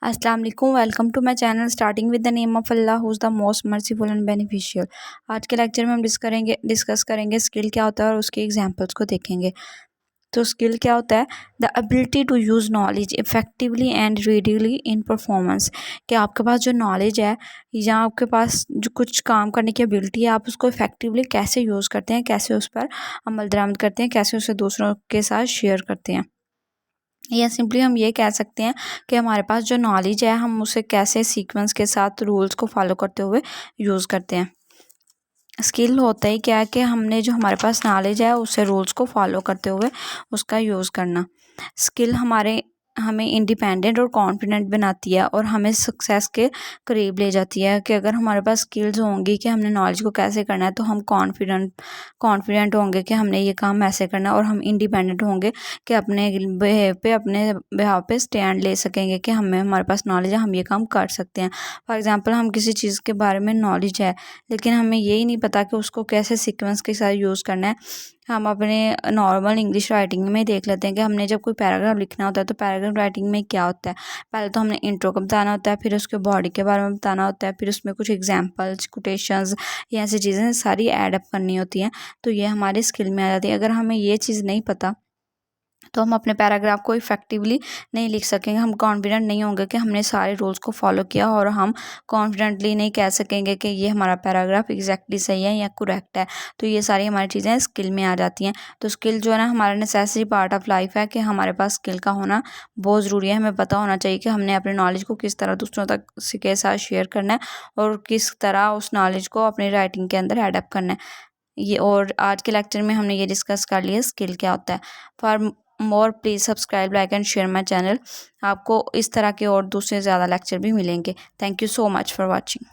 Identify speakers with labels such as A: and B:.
A: अस्सलाम वालेकुम, welcome to my channel starting with the name of Allah who is the most merciful and beneficial. आज के lecture में हम डिस्कस करेंगे स्किल क्या होता है और उसके एग्जांपल्स को देखेंगे। तो स्किल क्या होता है? The ability to use knowledge effectively and readily in performance. कि आपके पास जो नॉलेज है या आपके पास जो कुछ काम करने की एबिलिटी है, आप उसको इफ़ेक्टिवली कैसे यूज़ करते हैं, कैसे उस पर अमल दरामद करते हैं, कैसे उसे दूसरों के साथ शेयर करते हैं। या सिंपली हम ये कह सकते हैं कि हमारे पास जो नॉलेज है हम उसे कैसे सीक्वेंस के साथ रूल्स को फॉलो करते हुए यूज़ करते हैं। स्किल होता ही क्या है कि हमने जो हमारे पास नॉलेज है उसे रूल्स को फॉलो करते हुए उसका यूज़ करना। स्किल हमें इंडिपेंडेंट और कॉन्फिडेंट बनाती है और हमें सक्सेस के करीब ले जाती है। कि अगर हमारे पास स्किल्स होंगी कि हमने नॉलेज को कैसे करना है, तो हम कॉन्फिडेंट होंगे कि हमने ये काम ऐसे करना है, और हम इंडिपेंडेंट होंगे कि अपने बिहाव पे स्टैंड ले सकेंगे कि हमारे पास नॉलेज है, हम ये काम कर सकते हैं। फॉर एग्जांपल, हम किसी चीज़ के बारे में नॉलेज है लेकिन हमें यही नहीं पता कि उसको कैसे सीक्वेंस के साथ यूज़ करना है। हम अपने नॉर्मल इंग्लिश राइटिंग में देख लेते हैं कि हमने जब कोई पैराग्राफ लिखना होता है तो पैराग्राफ राइटिंग में क्या होता है, पहले तो हमने इंट्रो को बताना होता है, फिर उसके बॉडी के बारे में बताना होता है, फिर उसमें कुछ एग्जांपल्स, कोटेशंस या ऐसी चीज़ें सारी ऐड अप करनी होती हैं। तो ये हमारे स्किल में आ जाती है। अगर हमें ये चीज़ नहीं पता तो हम अपने पैराग्राफ को इफ़ेक्टिवली नहीं लिख सकेंगे, हम कॉन्फिडेंट नहीं होंगे कि हमने सारे रूल्स को फॉलो किया, और हम कॉन्फिडेंटली नहीं कह सकेंगे कि ये हमारा पैराग्राफ एग्जैक्टली सही है या करेक्ट है। तो ये सारी हमारी चीज़ें स्किल में आ जाती हैं। तो स्किल जो है ना, हमारा नेसेसरी पार्ट ऑफ लाइफ है कि हमारे पास स्किल का होना बहुत ज़रूरी है। हमें पता होना चाहिए कि हमने अपने नॉलेज को किस तरह दूसरों तक के साथ शेयर करना है और किस तरह उस नॉलेज को अपनी राइटिंग के अंदर एडप्ट करना है। ये और आज के लेक्चर में हमने ये डिस्कस कर लिया स्किल क्या होता है। For more please subscribe, like and share my channel. आपको इस तरह के और दूसरे ज़्यादा लेक्चर भी मिलेंगे। Thank you so much for watching.